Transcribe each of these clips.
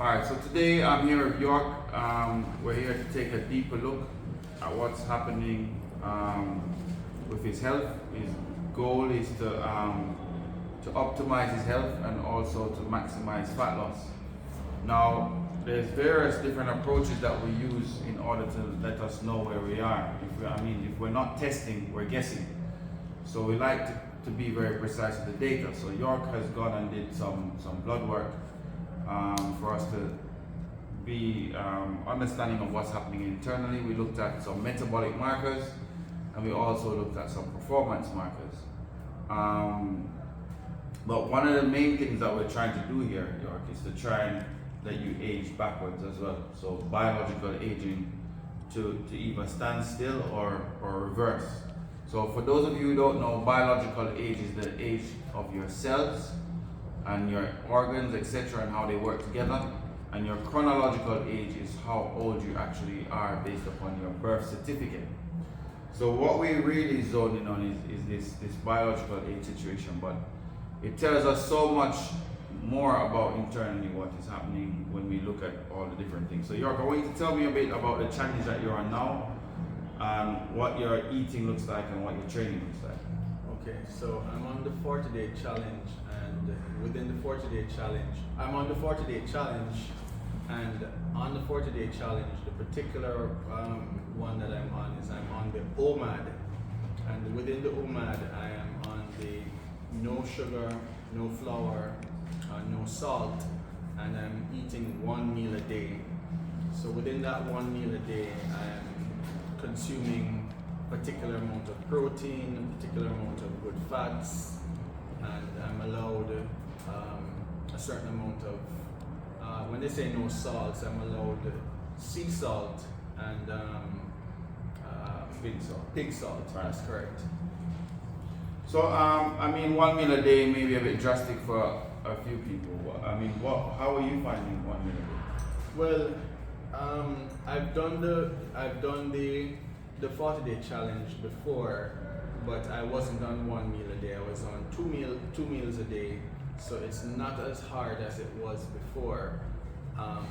Alright, so today I'm here with York. We're here to take a deeper look at what's happening with his health. His goal is to optimize his health and also to maximize fat loss. Now, there's various different approaches that we use in order to let us know where we are. If we're not testing, we're guessing. So we like to be very precise with the data. So York has gone and did some blood work for us to be understanding of what's happening internally. We looked at some metabolic markers and we also looked at some performance markers. But one of the main things that we're trying to do here, York, is to try and let you age backwards as well. So biological aging to either stand still or reverse. So for those of you who don't know, biological age is the age of your cells and your organs, etc., and how they work together. And your chronological age is how old you actually are based upon your birth certificate. So what we really zone in on is this biological age situation, but it tells us so much more about internally what is happening when we look at all the different things. So York, I want you to tell me a bit about the challenge that you're on now, and what your eating looks like and what your training looks like. Okay, so I'm on the 40-day challenge, and within the 40-day challenge, I'm on the 40-day challenge, and on the 40-day challenge, the particular one that I'm on the OMAD, and within the OMAD, I am on the no sugar, no flour, no salt, and I'm eating 1 meal a day. So within that 1 meal a day, I am consuming a particular amount of protein, a particular amount of good fats, and I'm allowed a certain amount of, when they say no salts, I'm allowed sea salt and pig salt, Right. That's correct. So 1 meal a day may be a bit drastic for a few people. How are you finding 1 meal a day? Well, I've done the 40-day challenge before, but I wasn't on 1 meal a day. I was on two meals a day, so it's not as hard as it was before.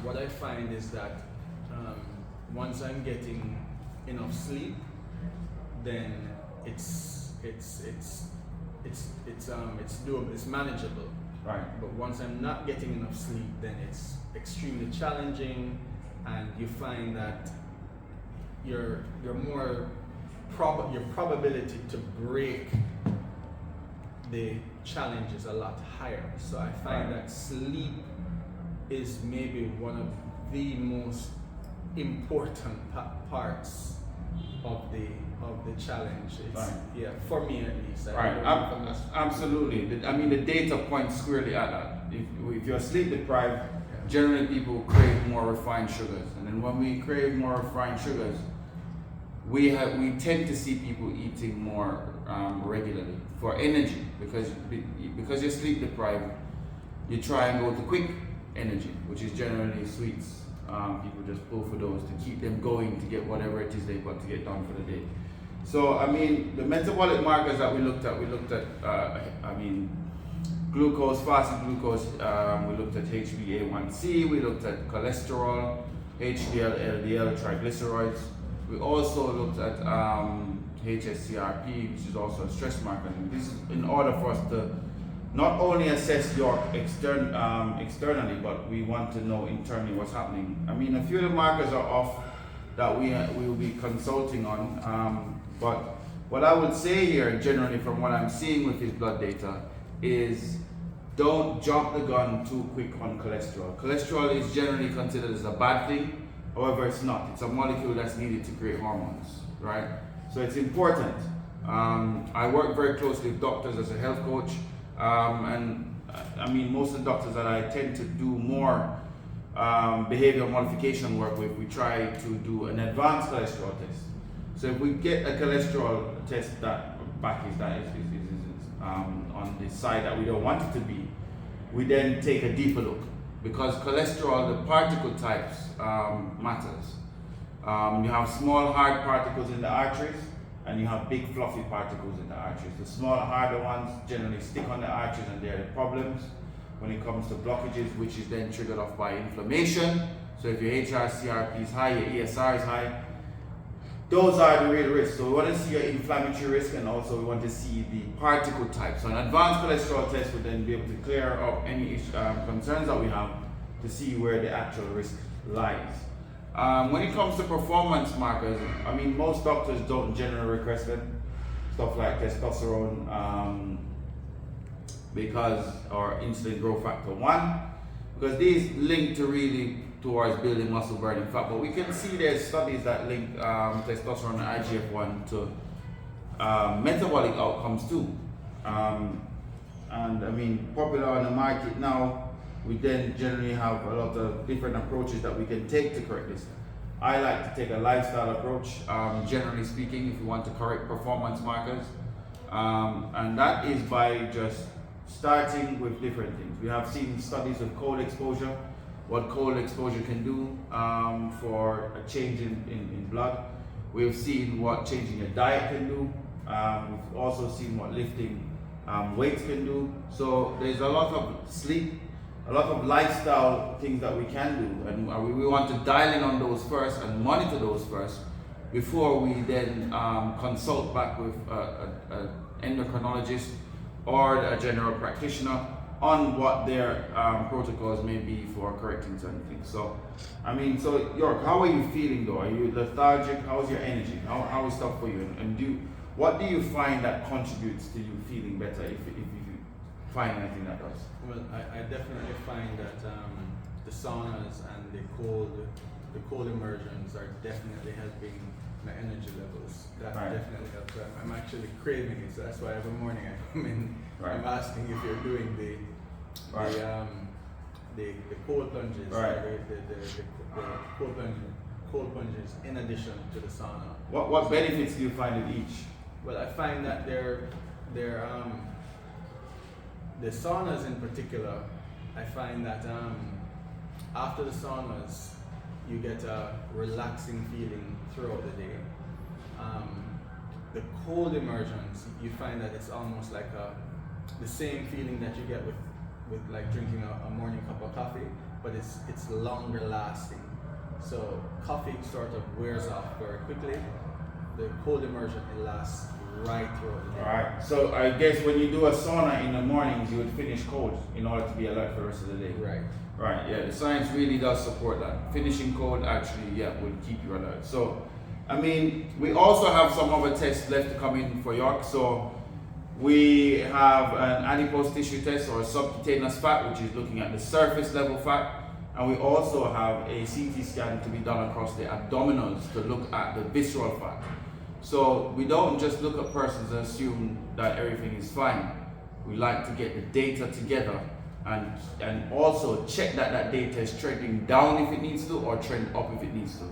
What I find is that once I'm getting enough sleep, then it's doable, it's manageable. Right. But once I'm not getting enough sleep, then it's extremely challenging, and you find that your probability to break the challenge is a lot higher. So I find that sleep is maybe one of the most important parts of the challenge. Right. Yeah, for me at least. Absolutely. The data points squarely at that. If you're sleep deprived, generally people crave more refined sugars, and then when we crave more refined sugars, we tend to see people eating more regularly for energy, because you're sleep deprived. You try and go to quick energy, which is generally sweets. People just pull for those to keep them going to get whatever it is they've got to get done for the day. So the metabolic markers that we looked at glucose, fasted glucose, we looked at HbA1c, we looked at cholesterol, HDL, LDL, triglycerides. We also looked at HSCRP, which is also a stress marker. And this is in order for us to not only assess your externally, but we want to know internally what's happening. A few of the markers are off that we will be consulting on. But what I would say here, generally from what I'm seeing with his blood data, is don't jump the gun too quick on cholesterol. Cholesterol is generally considered as a bad thing. However, it's not. It's a molecule that's needed to create hormones, right? So it's important. I work very closely with doctors as a health coach. Most of the doctors that I tend to do more behavioral modification work with, we try to do an advanced cholesterol test. So if we get a cholesterol test that is on the side that we don't want it to be, we then take a deeper look, because cholesterol, the particle types matters. You have small hard particles in the arteries, and you have big fluffy particles in the arteries. The small harder ones generally stick on the arteries and they're the problems. when it comes to blockages, which is then triggered off by inflammation. So if your HRCRP is high, your ESR is high, those are the real risks. So we want to see your inflammatory risk, and also we want to see the particle type. So an advanced cholesterol test would then be able to clear up any concerns that we have to see where the actual risk lies. When it comes to performance markers, I mean, most doctors don't generally request them. Stuff like testosterone, or insulin growth factor 1, because these link to really towards building muscle burning fat. But we can see there's studies that link testosterone and IGF-1 to metabolic outcomes too. And I mean, popular on the market now, we then generally have a lot of different approaches that we can take to correct this. I like to take a lifestyle approach, generally speaking, if you want to correct performance markers. And that is by just starting with different things. We have seen studies of cold exposure, what cold exposure can do for a change in blood. We've seen what changing your diet can do. We've also seen what lifting weights can do. So there's a lot of sleep, a lot of lifestyle things that we can do, and we want to dial in on those first and monitor those first before we then consult back with an endocrinologist or a general practitioner on what their protocols may be for correcting certain things. So, I mean, so York, how are you feeling though? Are you lethargic? How's your energy? How is stuff for you? And what do you find that contributes to you feeling better, if you find anything that does? Well, I definitely find that the saunas and the cold immersions are definitely helping my energy levels. That definitely helps. I'm actually craving it, so that's why every morning I come in. I'm asking if you're doing the cold plunges, or the cold plunges in addition to the sauna. What benefits do you find in each? Well, I find that the saunas in particular, I find that after the saunas, you get a relaxing feeling throughout the day. The cold immersions, you find that it's almost like the same feeling that you get with like drinking a morning cup of coffee, but it's longer lasting. So coffee sort of wears off very quickly. The cold immersion, it lasts right throughout the day. Alright, so I guess when you do a sauna in the mornings, you would finish cold in order to be alert for the rest of the day. Right, yeah, the science really does support that. Finishing cold actually, will keep you alert. So, I mean, we also have some other tests left to come in for York. So, we have an adipose tissue test, or a subcutaneous fat, which is looking at the surface level fat. And we also have a CT scan to be done across the abdominals to look at the visceral fat. So we don't just look at persons and assume that everything is fine. We like to get the data together and also check that data is trending down if it needs to, or trend up if it needs to.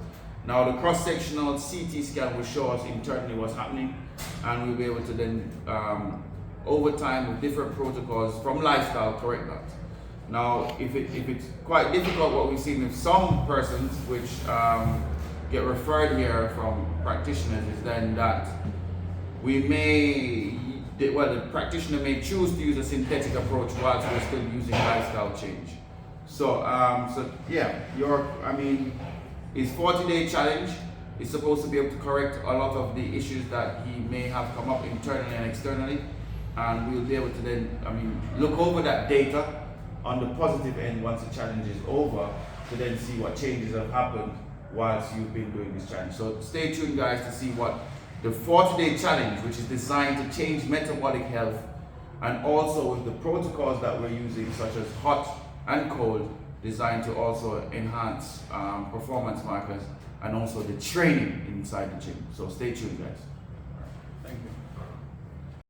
Now the cross-sectional CT scan will show us internally what's happening, and we'll be able to then over time with different protocols from lifestyle correct that. Now if it's quite difficult, what we've seen with some persons which get referred here from practitioners is then that the practitioner may choose to use a synthetic approach whilst we're still using lifestyle change. So, his 40-day challenge is supposed to be able to correct a lot of the issues that he may have come up internally and externally, and we'll be able to then, look over that data on the positive end once the challenge is over, to then see what changes have happened whilst you've been doing this challenge. So stay tuned, guys, to see what the 40-day challenge, which is designed to change metabolic health, and also with the protocols that we're using, such as hot and cold, designed to also enhance performance markers and also the training inside the gym. So stay tuned, guys.